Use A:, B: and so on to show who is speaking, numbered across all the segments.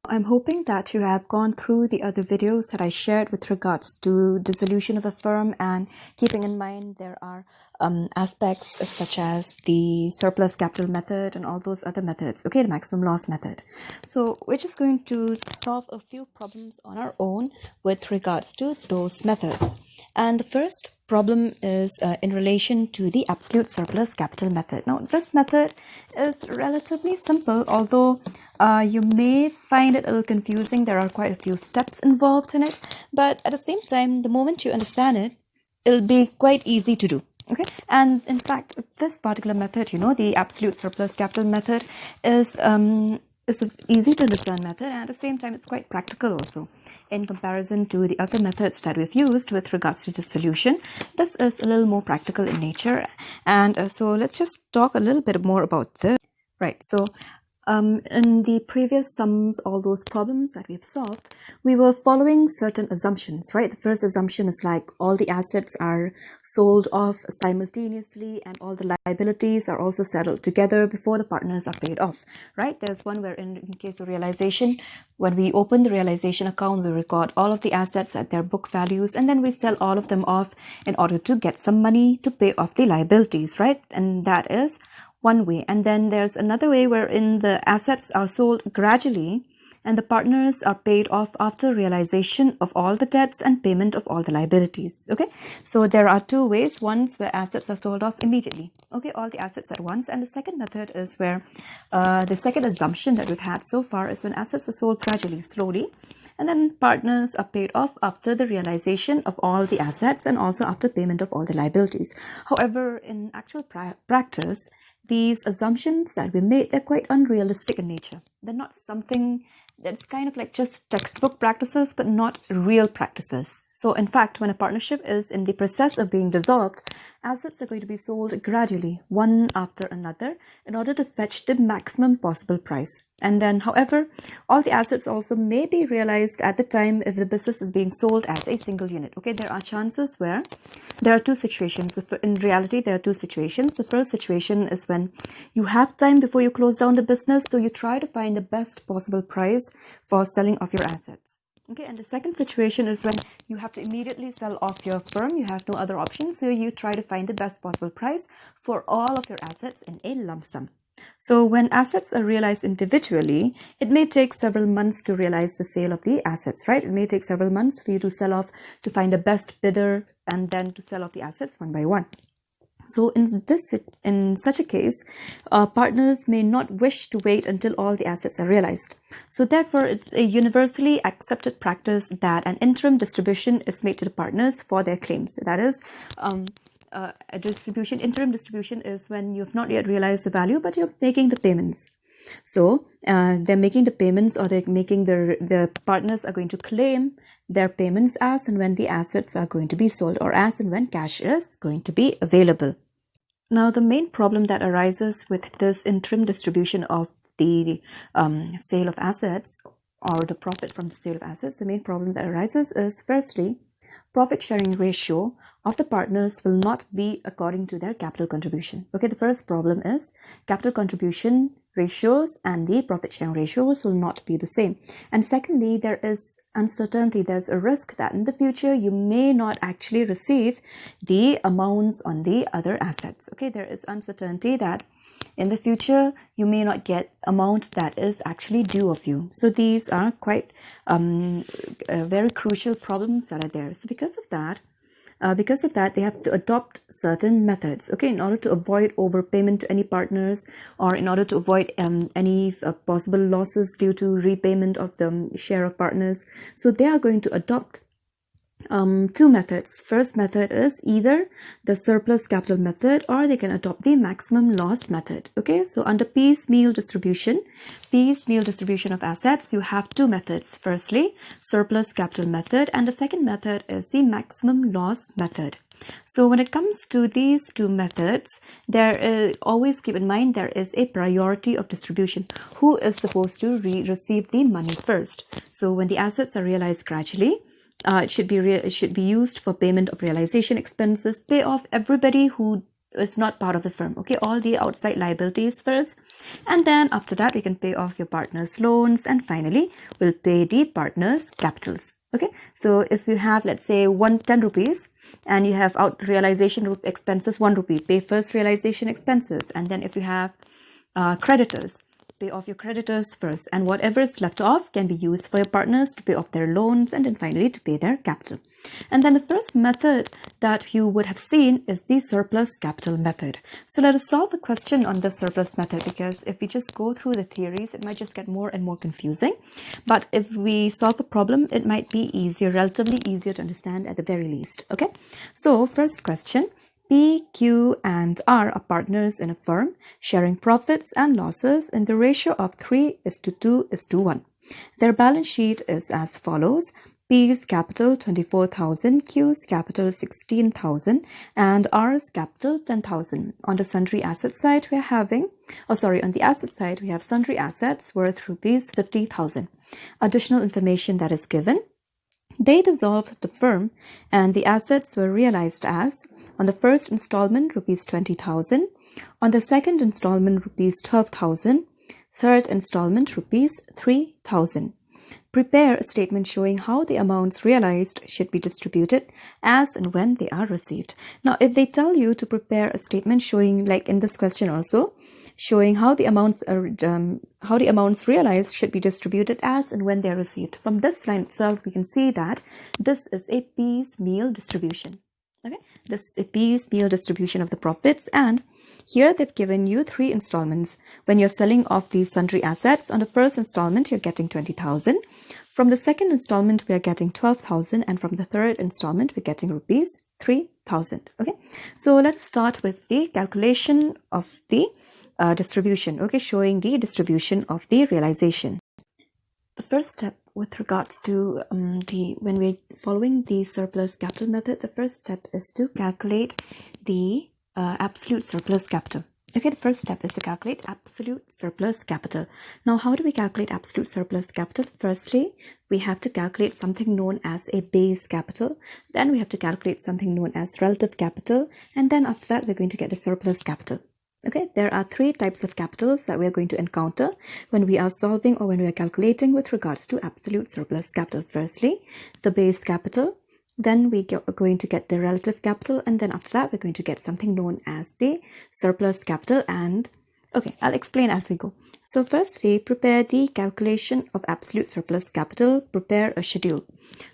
A: I'm hoping that you have gone through the other videos that I shared with regards to dissolution of a firm, and keeping in mind there are aspects such as the surplus capital method and all those other methods, okay, the maximum loss method. So we're just going to solve a few problems on our own with regards to those methods. And the first problem is in relation to the absolute surplus capital method. Now, this method is relatively simple, although you may find it a little confusing. There are quite a few steps involved in it, but at the same time, the moment you understand it, it'll be quite easy to do. Okay, and in fact, this particular method, the absolute surplus capital method is an easy to understand method, and at the same time, it's quite practical also in comparison to the other methods that we've used with regards to dissolution. This is a little more practical in nature, and so let's just talk a little bit more about this. Right, so in the previous sums, all those problems that we've solved, we were following certain assumptions, right? The first assumption is like all the assets are sold off simultaneously and all the liabilities are also settled together before the partners are paid off, right? There's one where in case of realization, when we open the realization account, we record all of the assets at their book values, and then we sell all of them off in order to get some money to pay off the liabilities, right? And that is one way. And then there's another way wherein the assets are sold gradually and the partners are paid off after realization of all the debts and payment of all the liabilities. Okay, so there are two ways. One's where assets are sold off immediately, okay, all the assets at once, and the second method is where the second assumption that we've had so far is when assets are sold gradually, slowly, and then partners are paid off after the realization of all the assets and also after payment of all the liabilities. However, in actual practice, these assumptions that we made, they're quite unrealistic in nature. They're not something that's kind of like just textbook practices, but not real practices. So in fact, when a partnership is in the process of being dissolved, assets are going to be sold gradually, one after another, in order to fetch the maximum possible price. And then, however, all the assets also may be realized at the time if the business is being sold as a single unit. Okay, there are chances where there are two situations. In reality, there are two situations. The first situation is when you have time before you close down the business, so you try to find the best possible price for selling off your assets. Okay, and the second situation is when you have to immediately sell off your firm. You have no other option, so you try to find the best possible price for all of your assets in a lump sum. So when assets are realized individually, it may take several months to realize the sale of the assets, right? It may take several months for you to sell off, to find the best bidder, and then to sell off the assets one by one. So in such a case, partners may not wish to wait until all the assets are realized. So therefore, it's a universally accepted practice that an interim distribution is made to the partners for their claims. So that is, interim distribution is when you've not yet realized the value, but you're making the payments. So they're making the payments, or they're making the partners are going to claim their payments as and when the assets are going to be sold, or as and when cash is going to be available. Now, the main problem that arises with this interim distribution of the sale of assets, or the profit from the sale of assets, the main problem that arises is, firstly, profit sharing ratio of the partners will not be according to their capital contribution. Okay, the first problem is capital contribution ratios and the profit sharing ratios will not be the same. And secondly, there is uncertainty. There's a risk that in the future you may not actually receive the amounts on the other assets. Okay, there is uncertainty that in the future you may not get amount that is actually due of you. So these are quite very crucial problems that are there. So because of that, they have to adopt certain methods, okay, in order to avoid overpayment to any partners, or in order to avoid any possible losses due to repayment of the share of partners. So they are going to adopt two methods. First method is either the surplus capital method, or they can adopt the maximum loss method. Okay, so under piecemeal distribution of assets, you have two methods. Firstly, surplus capital method, and the second method is the maximum loss method. So when it comes to these two methods, always keep in mind there is a priority of distribution. Who is supposed to receive the money first? So when the assets are realized gradually, it should be used for payment of realization expenses, pay off everybody who is not part of the firm. Okay, all the outside liabilities first, and then after that we can pay off your partner's loans, and finally we'll pay the partner's capitals. Okay, so if you have, let's say, 10 rupees and you have out realization expenses 1 rupee, pay first realization expenses, and then if you have creditors, pay off your creditors first, and whatever is left off can be used for your partners to pay off their loans, and then finally to pay their capital. And then the first method that you would have seen is the surplus capital method. So let us solve the question on the surplus method, because if we just go through the theories, it might just get more and more confusing. But if we solve a problem, it might be easier, relatively easier to understand at the very least. Okay, so first question. P, Q, and R are partners in a firm, sharing profits and losses in the ratio of 3:2:1. Their balance sheet is as follows. P's capital 24,000, Q's capital 16,000, and R's capital 10,000. On the sundry asset side, we are having, on the asset side, we have sundry assets worth rupees 50,000. Additional information that is given. They dissolved the firm and the assets were realized as, on the first installment, rupees 20,000, on the second installment, rupees 12,000, third installment, rupees 3,000. Prepare a statement showing how the amounts realized should be distributed as and when they are received. Now, if they tell you to prepare a statement showing, like in this question also, showing how the amounts realized should be distributed as and when they are received. From this line itself, we can see that this is a piecemeal distribution. Okay, this is a piecemeal distribution of the profits, and here they've given you 3 installments. When you're selling off these sundry assets, on the first installment, you're getting 20,000. From the second installment, we are getting 12,000, and from the third installment, we're getting rupees 3,000. Okay, so let's start with the calculation of the distribution. Okay, showing the distribution of the realization. The first step with regards to when we're following the surplus capital method, the first step is to calculate the absolute surplus capital. Okay, the first step is to calculate absolute surplus capital. Now, how do we calculate absolute surplus capital? Firstly, we have to calculate something known as a base capital. Then we have to calculate something known as relative capital. And then after that, we're going to get the surplus capital. Okay, there are 3 types of capitals that we are going to encounter when we are solving or when we are calculating with regards to absolute surplus capital. Firstly, the base capital. Then we are going to get the relative capital, and then after that we're going to get something known as the surplus capital. And okay, I'll explain as we go. So firstly, prepare the calculation of absolute surplus capital. Prepare a schedule.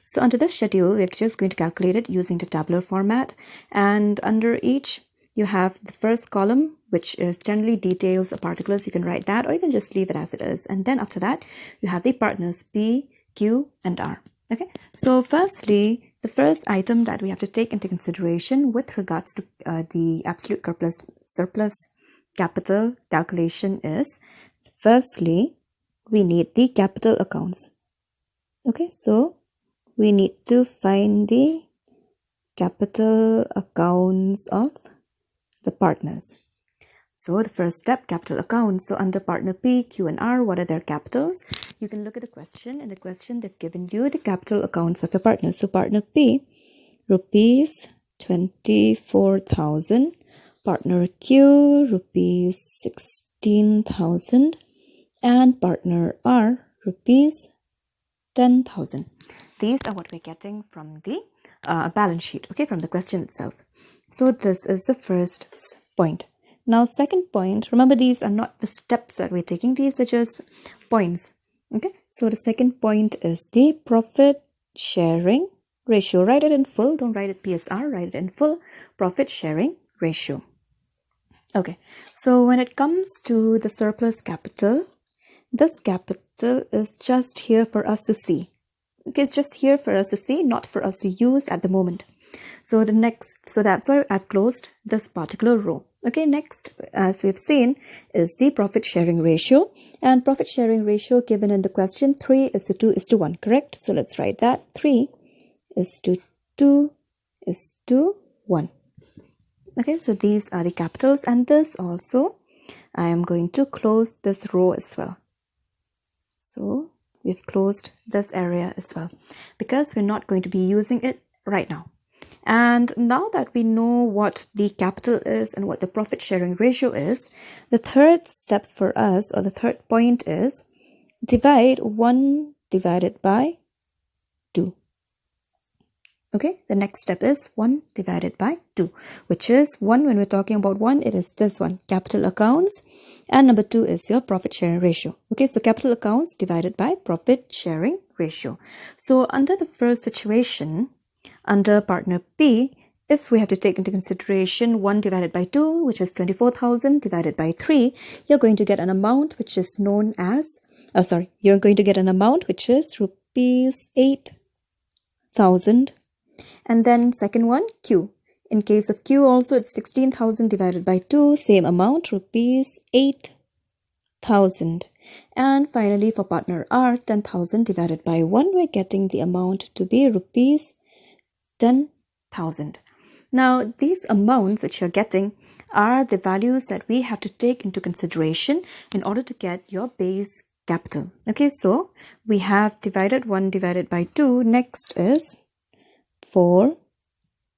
A: So under this schedule, we're just going to calculate it using the tabular format, and under each you have the first column, which is generally details or particulars. You can write that, or you can just leave it as it is. And then after that, you have the partners P, Q, and R. Okay, so firstly, the first item that we have to take into consideration with regards to the absolute surplus capital calculation is, firstly, we need the capital accounts. Okay, so we need to find the capital accounts of the partners. So the first step, capital accounts. So under partner P, Q, and R, what are their capitals? You can look at the question. In the question, they've given you the capital accounts of your partners. So partner P, rupees 24,000. Partner Q, rupees 16,000. And partner R, rupees 10,000. These are what we're getting from the balance sheet, okay, from the question itself. So this is the first point. Now, second point, remember these are not the steps that we're taking. These are just points. Okay, so the second point is the profit sharing ratio. Write it in full. Don't write it PSR. Write it in full. Profit sharing ratio. Okay, so when it comes to the surplus capital, this capital is just here for us to see. Okay, it's just here for us to see, not for us to use at the moment. So that's why I've closed this particular row. Okay, next, as we've seen, is the profit sharing ratio. And profit sharing ratio given in the question, 3:2:1, correct? So let's write that, 3:2:1. Okay, so these are the capitals, and this also, I am going to close this row as well. So we've closed this area as well, because we're not going to be using it right now. And now that we know what the capital is and what the profit sharing ratio is, the third step for us, or the third point, is divide 1 divided by 2. Okay, the next step is 1 divided by 2, which is 1. When we're talking about 1, it is this one, capital accounts, and number 2 is your profit sharing ratio. Okay, so capital accounts divided by profit sharing ratio. So under the first situation, under partner P, if we have to take into consideration 1 divided by 2, which is 24,000 divided by 3, you're going to get an amount which is known as, you're going to get an amount which is rupees 8,000. And then second one, Q. In case of Q also, it's 16,000 divided by 2, same amount, rupees 8,000. And finally, for partner R, 10,000 divided by 1, we're getting the amount to be rupees 10,000. Now, these amounts which you're getting are the values that we have to take into consideration in order to get your base capital. Okay, so we have divided 1 divided by 2. Next is 4,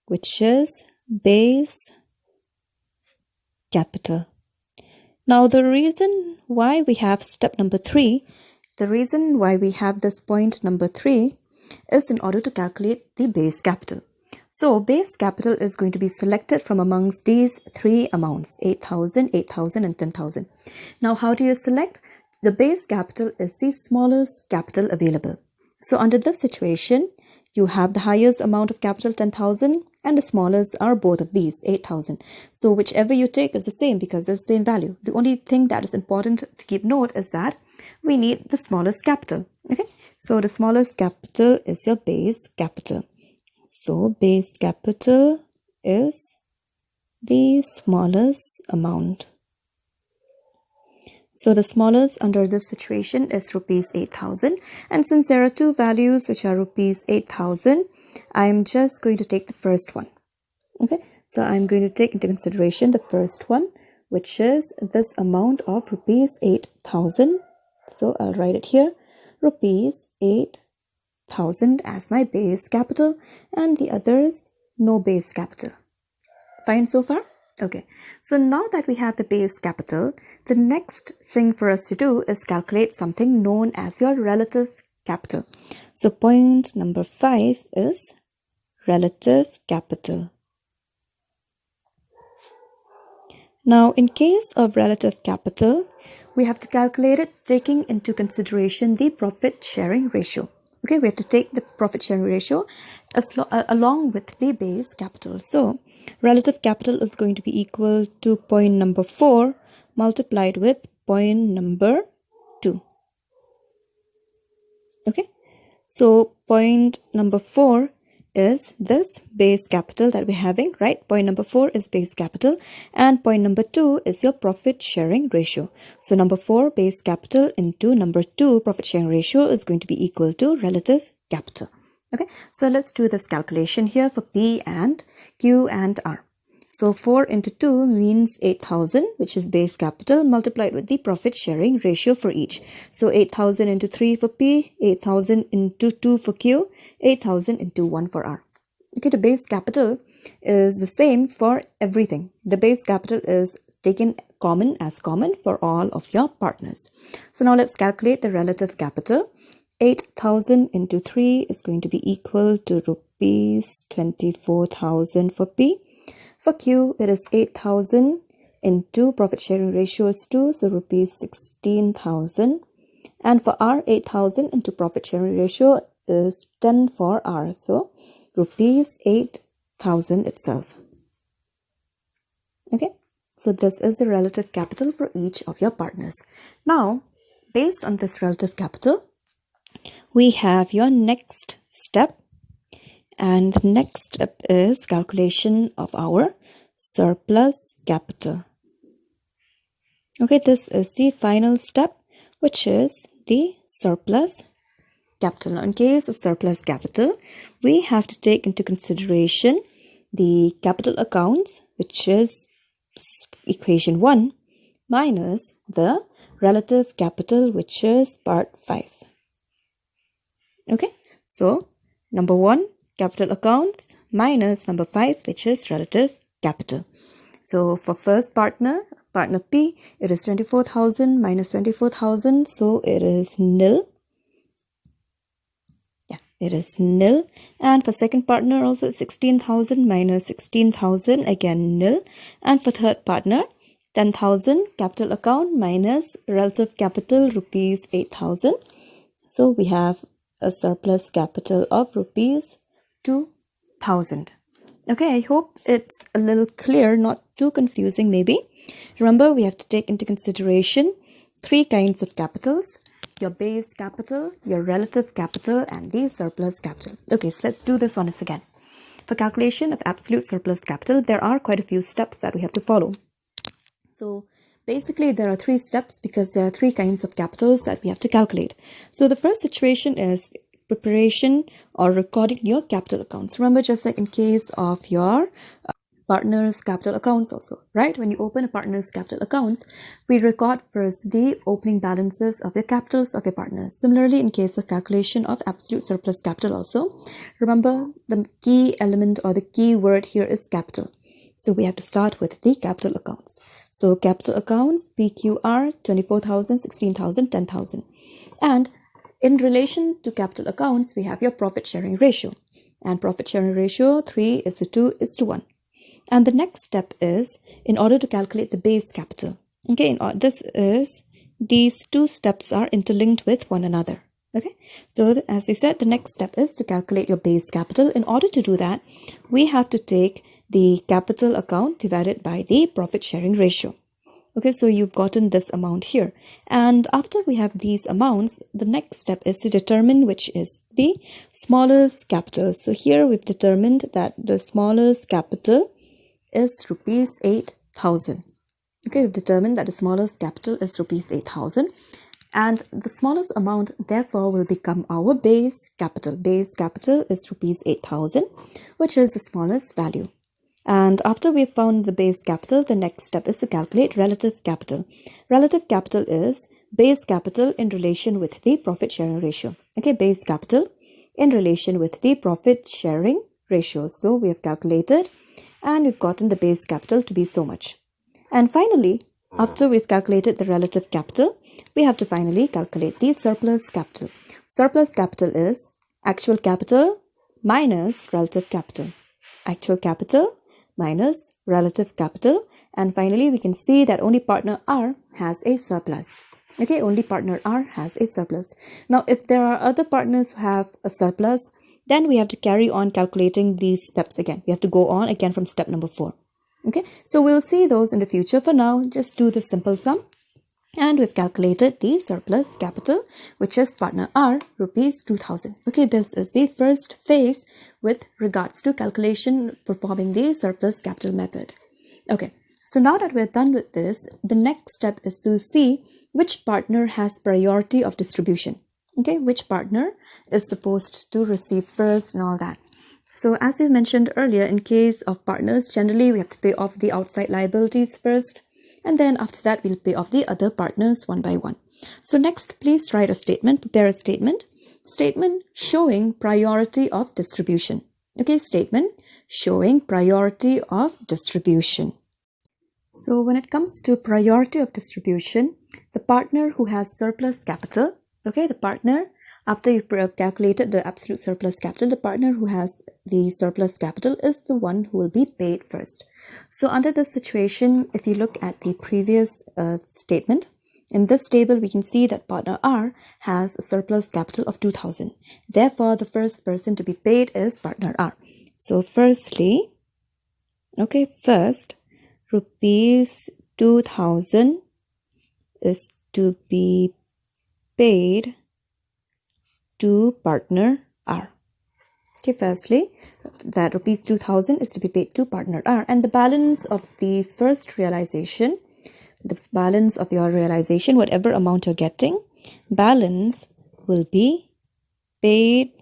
A: which is base capital. Now, the reason why we have step number 3, the reason why we have this point number 3 is in order to calculate the base capital. So, base capital is going to be selected from amongst these 3 amounts, 8,000, 8,000 and 10,000. Now, how do you select? The base capital is the smallest capital available. So, under this situation, you have the highest amount of capital, 10,000, and the smallest are both of these, 8,000. So whichever you take is the same because it's the same value. The only thing that is important to keep note is that we need the smallest capital. Okay, so the smallest capital is your base capital. So base capital is the smallest amount. So the smallest under this situation is rupees 8,000. And since there are 2 values which are rupees 8,000, I am just going to take the first one. Okay, so I'm going to take into consideration the first one, which is this amount of rupees 8,000. So I'll write it here, rupees 8,000 as my base capital, and the others no base capital. Fine so far? Okay, so now that we have the base capital, the next thing for us to do is calculate something known as your relative capital. So point number 5 is relative capital. Now, in case of relative capital, we have to calculate it taking into consideration the profit sharing ratio. Okay, we have to take the profit sharing ratio along with the base capital. So, relative capital is going to be equal to point number 4 multiplied with point number 2. Okay, so point number 4 is this base capital that we're having, right? Point number 4 is base capital, and point number 2 is your profit sharing ratio. So number 4 base capital into number 2 profit sharing ratio is going to be equal to relative capital. Okay, so let's do this calculation here for P and Q and R. So 4 into 2 means 8,000, which is base capital, multiplied with the profit sharing ratio for each. So 8,000 into 3 for P, 8,000 into 2 for Q, 8,000 into 1 for R. Okay, the base capital is the same for everything. The base capital is taken common for all of your partners. So now let's calculate the relative capital. 8,000 into 3 is going to be equal to rupees 24,000 for P. For Q, it is 8,000 into profit sharing ratio is 2, so rupees 16,000. And for R, 8,000 into profit sharing ratio is 10 for R, so rupees 8,000 itself. Okay, so this is the relative capital for each of your partners. Now, based on this relative capital, we have your next step, and the next step is calculation of our surplus capital. Okay, this is the final step, which is the surplus capital. Now, in case of surplus capital, we have to take into consideration the capital accounts, which is equation 1, minus the relative capital, which is part 5. Okay, so number 1, capital accounts minus number 5, which is relative capital. So for first partner P, it is 24,000 minus 24,000, so it is nil. Yeah, it is nil. And for second partner also 16,000 minus 16,000, again nil. And for third partner 10,000 capital account minus relative capital rupees 8,000. So we have a surplus capital of rupees 2,000. Okay, I hope it's a little clear, not too confusing maybe. Remember, we have to take into consideration 3 kinds of capitals: your base capital, your relative capital, and the surplus capital. Okay, so let's do this once again. For calculation of absolute surplus capital, there are quite a few steps that we have to follow. So basically, there are 3 steps because there are 3 kinds of capitals that we have to calculate. So the first situation is preparation or recording your capital accounts. Remember, just like in case of your partner's capital accounts also, right? When you open a partner's capital accounts, we record first the opening balances of the capitals of your partners. Similarly, in case of calculation of absolute surplus capital also, remember the key element or the key word here is capital. So we have to start with the capital accounts. So capital accounts, PQR, 24,000, 16,000, 10,000. And in relation to capital accounts, we have your profit sharing ratio. And profit sharing ratio 3:2:1. And the next step is in order to calculate the base capital. Okay, these 2 steps are interlinked with one another. Okay, so as we said, the next step is to calculate your base capital. In order to do that, we have to take the capital account divided by the profit sharing ratio. Okay, so you've gotten this amount here. And after we have these amounts, the next step is to determine which is the smallest capital. So here we've determined that the smallest capital is rupees 8,000. Okay, we've determined that the smallest capital is rupees 8,000. And the smallest amount, therefore, will become our base capital. Base capital is rupees 8,000, which is the smallest value. And after we've found the base capital, the next step is to calculate relative capital. Relative capital is base capital in relation with the profit sharing ratio. Okay, base capital in relation with the profit sharing ratio. So we have calculated and we've gotten the base capital to be so much. And finally, after we've calculated the relative capital, we have to finally calculate the surplus capital. Surplus capital is actual capital minus relative capital. Actual capital minus relative capital. And finally, we can see that only partner R has a surplus. Okay, only partner R has a surplus. Now, if there are other partners who have a surplus, then we have to carry on calculating these steps again. We have to go on again from step number 4. Okay, so we'll see those in the future. For now, just do the simple sum. And we've calculated the surplus capital, which is partner R, rupees 2,000. Okay, this is the first phase with regards to calculation performing the surplus capital method. Okay, so now that we're done with this, the next step is to see which partner has priority of distribution. Okay, which partner is supposed to receive first and all that. So as we mentioned earlier, in case of partners, generally we have to pay off the outside liabilities first. And then after that, we'll pay off the other partners one by one. So next, please write a statement, prepare a statement. Statement showing priority of distribution. Okay, statement showing priority of distribution. So when it comes to priority of distribution, the partner who has surplus capital, okay, the partner, after you've calculated the absolute surplus capital, the partner who has the surplus capital is the one who will be paid first. So under this situation, if you look at the previous statement, in this table, we can see that partner R has a surplus capital of 2,000. Therefore, the first person to be paid is partner R. So firstly, okay, first, rupees 2,000 is to be paid to partner R. Okay, firstly, that rupees 2,000 is to be paid to partner R, and the balance of the first realization, the balance of your realization, whatever amount you're getting, balance will be paid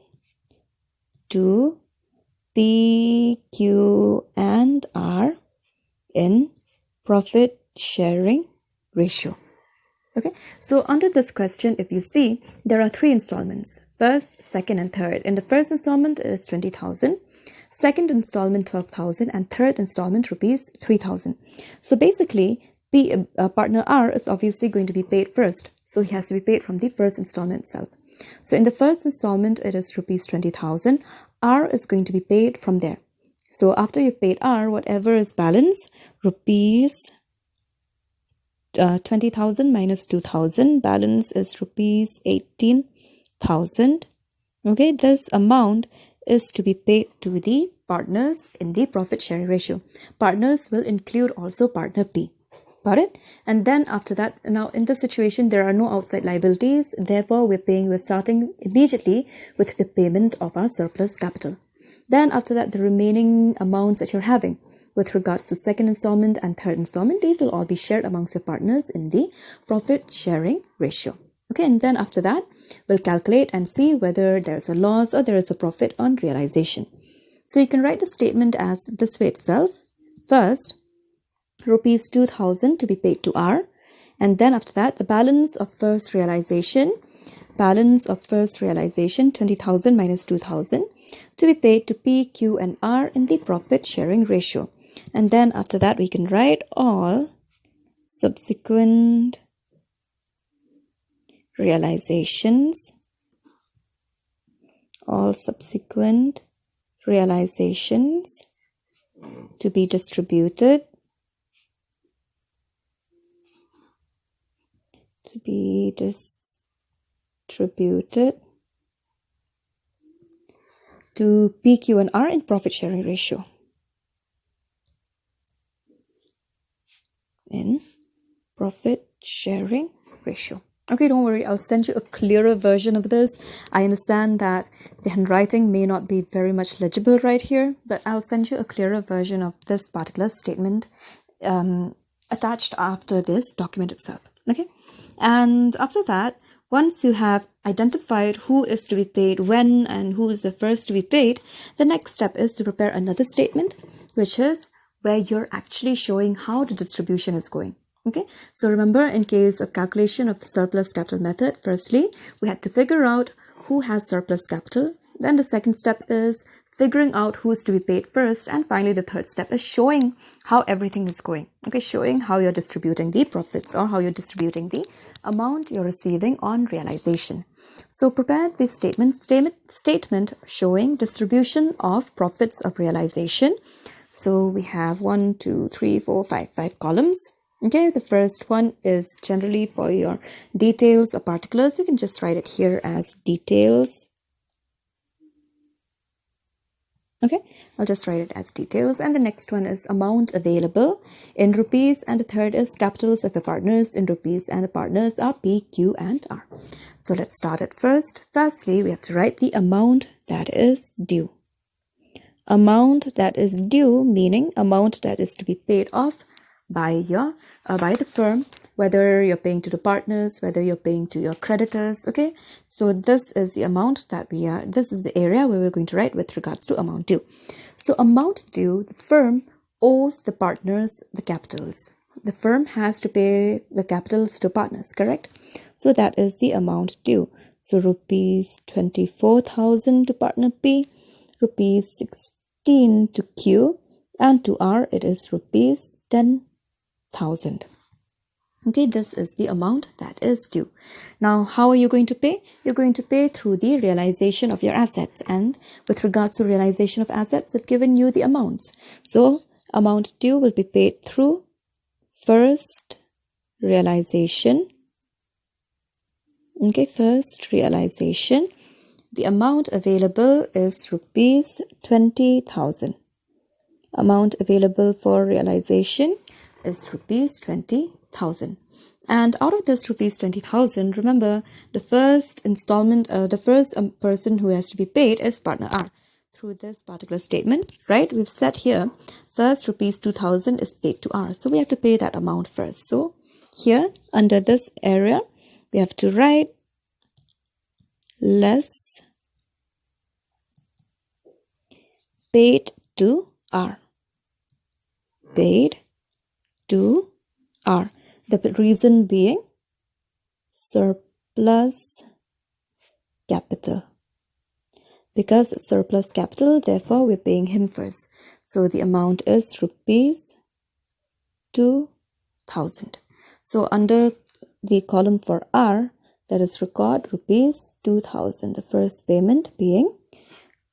A: to P, Q, and R in profit sharing ratio. Okay, so under this question, if you see, there are 3 installments. First, second, and third. In the first installment, it is 20,000. second installment 12,000, and third installment rupees 3,000. So basically, partner R is obviously going to be paid first. So he has to be paid from the first installment itself. So in the first installment, it is rupees 20,000. R is going to be paid from there. So after you've paid R, whatever is balance, rupees 20,000 minus 2,000, balance is rupees 18,000. Okay, this amount is to be paid to the partners in the profit sharing ratio. Partners will include also partner P. Got it? And then after that, now in this situation, there are no outside liabilities. Therefore, we're starting immediately with the payment of our surplus capital. Then after that, the remaining amounts that you're having with regards to second installment and third installment, these will all be shared amongst your partners in the profit sharing ratio. Okay, and then after that, we'll calculate and see whether there's a loss or there is a profit on realization. So you can write the statement as this way itself. First, rupees 2,000 to be paid to R, and then after that, the balance of first realization, 20,000 minus 2,000 to be paid to P, Q, and R in the profit sharing ratio. And then after that, we can write all subsequent realizations, to be distributed to P, Q, and R in profit sharing ratio. Okay, don't worry, I'll send you a clearer version of this. I understand that the handwriting may not be very much legible right here, but I'll send you a clearer version of this particular statement attached after this document itself. Okay, and after that, once you have identified who is to be paid when and who is the first to be paid, the next step is to prepare another statement, which is where you're actually showing how the distribution is going. Okay, so remember, in case of calculation of the surplus capital method, firstly, we had to figure out who has surplus capital. Then the second step is figuring out who is to be paid first. And finally, the third step is showing how everything is going. Okay, showing how you're distributing the profits or how you're distributing the amount you're receiving on realization. So prepare the statement showing distribution of profits of realization. So we have 1, 2, 3, 4, 5 columns. Okay, the first one is generally for your details or particulars. You can just write it here as details. Okay, I'll just write it as details. And the next one is amount available in rupees. And the third is capitals of the partners in rupees. And the partners are P, Q, and R. So let's start it first. Firstly, we have to write the amount that is due. Amount that is due, meaning amount that is to be paid off by the firm, whether you're paying to the partners, whether you're paying to your creditors. Okay, so this is the amount that this is the area where we're going to write with regards to amount due. So amount due, the firm owes the partners the capitals. The firm has to pay the capitals to partners, correct? So that is the amount due. So rupees 24,000 to partner P, rupees 16 to Q, and to R it is rupees 10,000. Okay, this is the amount that is due. Now, how are you going to pay? You're going to pay through the realization of your assets. And with regards to realization of assets, they've given you the amounts. So, amount due will be paid through first realization. Okay, first realization. The amount available is rupees 20,000. Amount available for realization is rupees 20,000. And out of this rupees 20,000, remember the first installment, the first person who has to be paid is partner R. Through this particular statement, right? We've said here, first rupees 2,000 is paid to R. So we have to pay that amount first. So here under this area, we have to write less paid to R. Paid to R. The reason being surplus capital. Because it's surplus capital, therefore we're paying him first. So the amount is rupees 2,000. So under the column for R, let us record rupees 2,000, the first payment being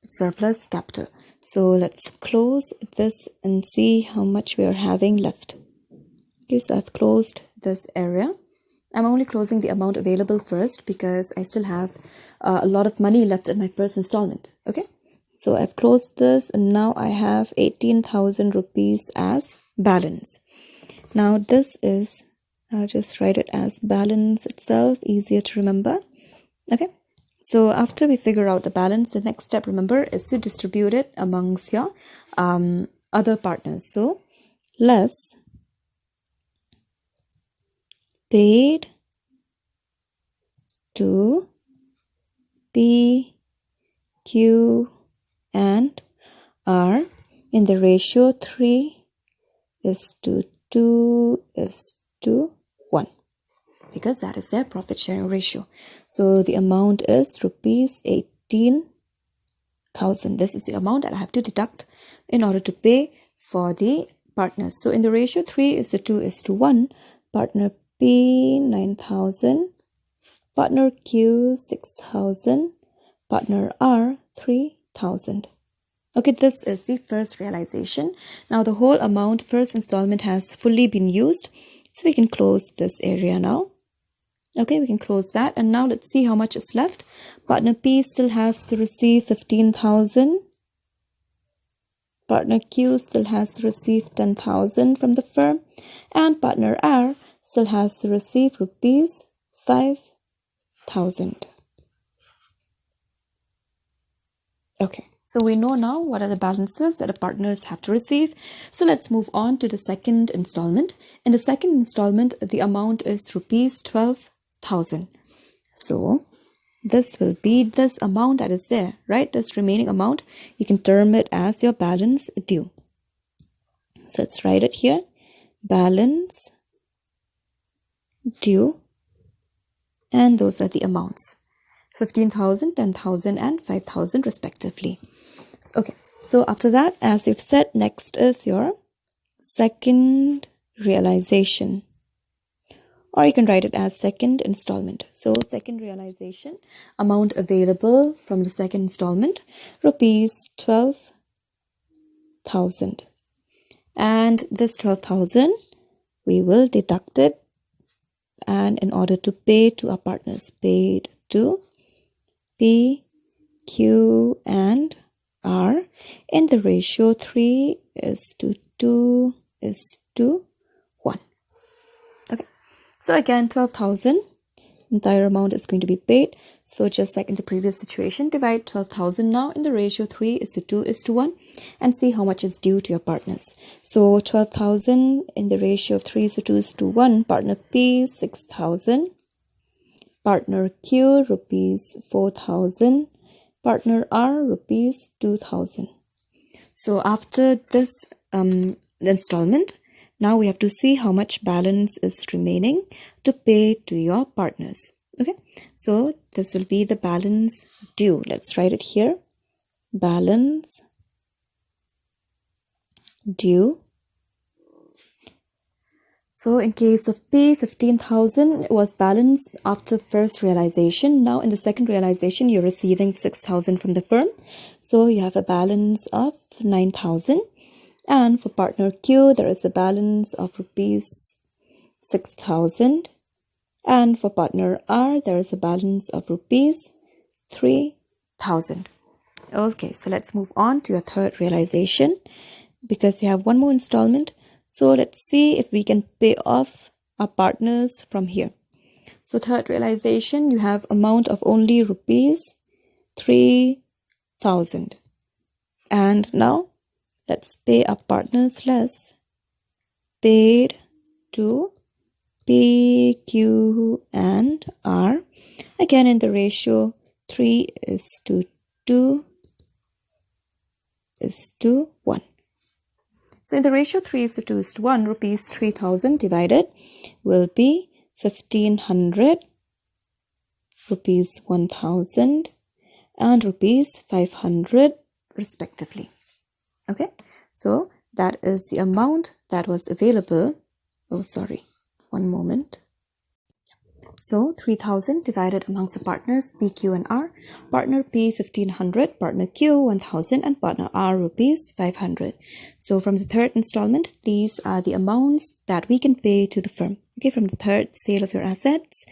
A: surplus capital. So let's close this and see how much we are having left. Okay, so I've closed this area. I'm only closing the amount available first because I still have a lot of money left in my first installment. Okay, so I've closed this and now I have 18,000 rupees as balance. Now this is, I'll just write it as balance itself, easier to remember. Okay, so after we figure out the balance, the next step, remember, is to distribute it amongst your other partners. So less paid to P, Q, and R in the ratio 3:2:1, because that is their profit sharing ratio. So the amount is rupees 18,000. This is the amount that I have to deduct in order to pay for the partners. So in the ratio 3:2:1, partner P 9,000, partner Q 6,000, partner R 3,000. Okay, this is the first realization. Now the whole amount, first installment, has fully been used. So we can close this area now. Okay, we can close that. And now let's see how much is left. Partner P still has to receive 15,000. Partner Q still has to receive 10,000 from the firm. And partner R still has to receive rupees 5,000. Okay, so we know now what are the balances that the partners have to receive. So let's move on to the second installment. In the second installment, the amount is rupees 12,000. So this will be this amount that is there, right? This remaining amount, you can term it as your balance due. So let's write it here. Balance due. And those are the amounts. 15,000, 10,000, and 5,000 respectively. Okay, so after that, as we've said, next is your second realization. Or you can write it as second installment. So second realization, amount available from the second installment, rupees 12,000. And this 12,000, we will deduct it. And in order to pay to our partners, paid to P, Q, and R in the ratio 3:2:1. Okay, so again 12,000, entire amount is going to be paid. So just like in the previous situation, divide 12,000 now in the ratio 3:2:1 and see how much is due to your partners. So 12,000 in the ratio of 3:2:1, partner P 6,000, partner Q rupees 4,000, partner R rupees 2,000. So after this installment, now we have to see how much balance is remaining to pay to your partners. Okay, so this will be the balance due. Let's write it here. Balance due. So in case of P, 15,000 was balanced after first realization. Now in the second realization, you're receiving 6,000 from the firm. So you have a balance of 9,000. And for partner Q, there is a balance of rupees 6,000. And for partner R, there is a balance of rupees 3,000. Okay, so let's move on to your third realization because you have one more installment. So let's see if we can pay off our partners from here. So third realization, you have amount of only rupees 3,000. And now let's pay our partners less. Paid to P, Q, and R. Again in the ratio 3:2:1. So in the ratio 3:2:1, rupees 3,000 divided will be 1,500, rupees 1,000, and rupees 500 respectively. Okay, so that is the amount that was available. Oh, sorry, one moment. So 3,000 divided amongst the partners P, Q, and R. Partner P 1,500, partner Q 1,000, and partner R rupees 500. So from the third installment, these are the amounts that we can pay to the firm. Okay, from the third sale of your assets,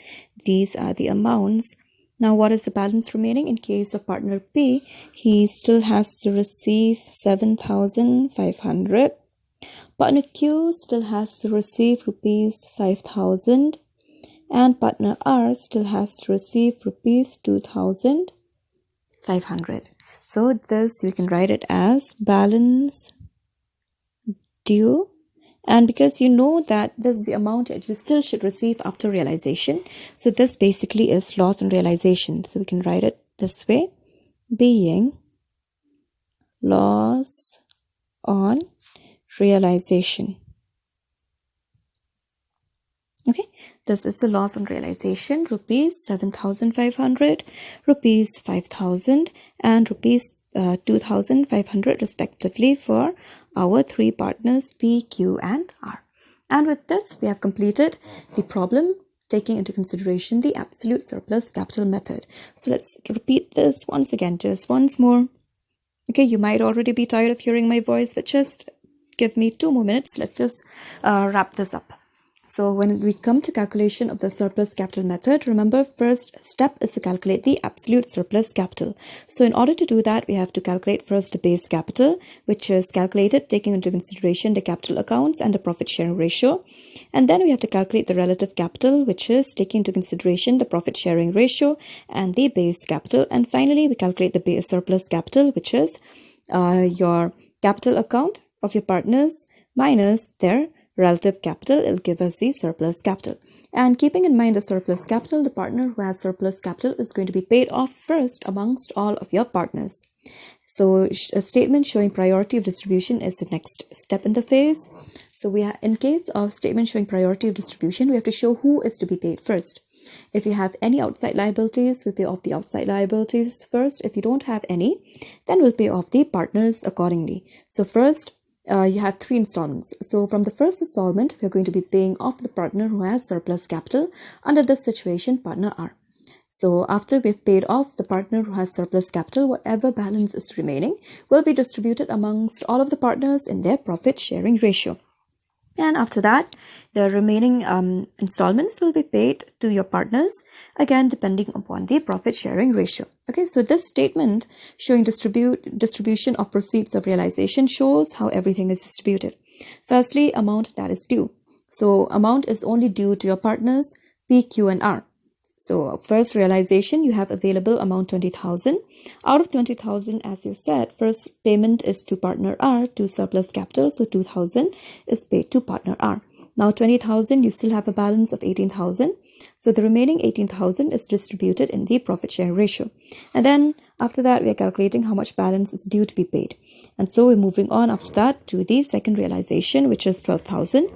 A: these are the amounts. Now, what is the balance remaining? In case of partner P, he still has to receive 7,500. Partner Q still has to receive rupees 5,000. And partner R still has to receive rupees 2,500. So this, we can write it as balance due. And because you know that this is the amount that you still should receive after realization, so this basically is loss on realization. So we can write it this way, being loss on realization. Okay, this is the loss on realization, rupees 7,500, rupees 5,000, and rupees 2,500 respectively for our three partners P, Q, and R. And with this, we have completed the problem taking into consideration the absolute surplus capital method. So let's repeat this once again, just once more. Okay, you might already be tired of hearing my voice, but just give me 2 more minutes. Let's just wrap this up. So when we come to calculation of the surplus capital method, remember, first step is to calculate the absolute surplus capital. So in order to do that, we have to calculate first the base capital, which is calculated taking into consideration the capital accounts and the profit sharing ratio. And then we have to calculate the relative capital, which is taking into consideration the profit sharing ratio and the base capital. And finally, we calculate the base surplus capital, which is your capital account of your partners minus their relative capital. It'll give us the surplus capital. And keeping in mind the surplus capital, the partner who has surplus capital is going to be paid off first amongst all of your partners. So a statement showing priority of distribution is the next step in the phase. So in case of statement showing priority of distribution, we have to show who is to be paid first. If you have any outside liabilities, we'll pay off the outside liabilities first. If you don't have any, then we'll pay off the partners accordingly. So first, you have 3 installments. So from the first installment, we're going to be paying off the partner who has surplus capital. Under this situation, partner R. So after we've paid off the partner who has surplus capital, whatever balance is remaining will be distributed amongst all of the partners in their profit sharing ratio. And after that, the remaining installments will be paid to your partners, again depending upon the profit sharing ratio. Okay, so this statement showing distribution of proceeds of realization shows how everything is distributed. Firstly, amount that is due. So amount is only due to your partners P, Q, and R. So first realization, you have available amount 20,000. Out of 20,000, as you said, first payment is to partner R to surplus capital. So 2,000 is paid to partner R. Now 20,000, you still have a balance of 18,000. So the remaining 18,000 is distributed in the profit sharing ratio. And then after that, we are calculating how much balance is due to be paid. And so we're moving on after that to the second realization, which is 12,000.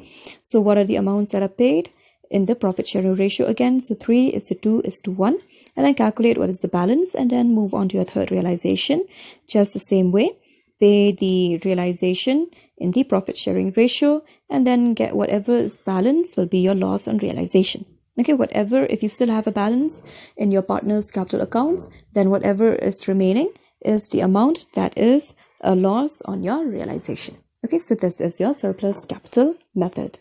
A: So what are the amounts that are paid in the profit sharing ratio again? So 3 is to 2 is to 1, and then calculate what is the balance and then move on to your third realization. Just the same way, pay the realization in the profit sharing ratio and then get whatever is balance will be your loss on realization. Okay, whatever, if you still have a balance in your partner's capital accounts, then whatever is remaining is the amount that is a loss on your realization. Okay, so this is your surplus capital method.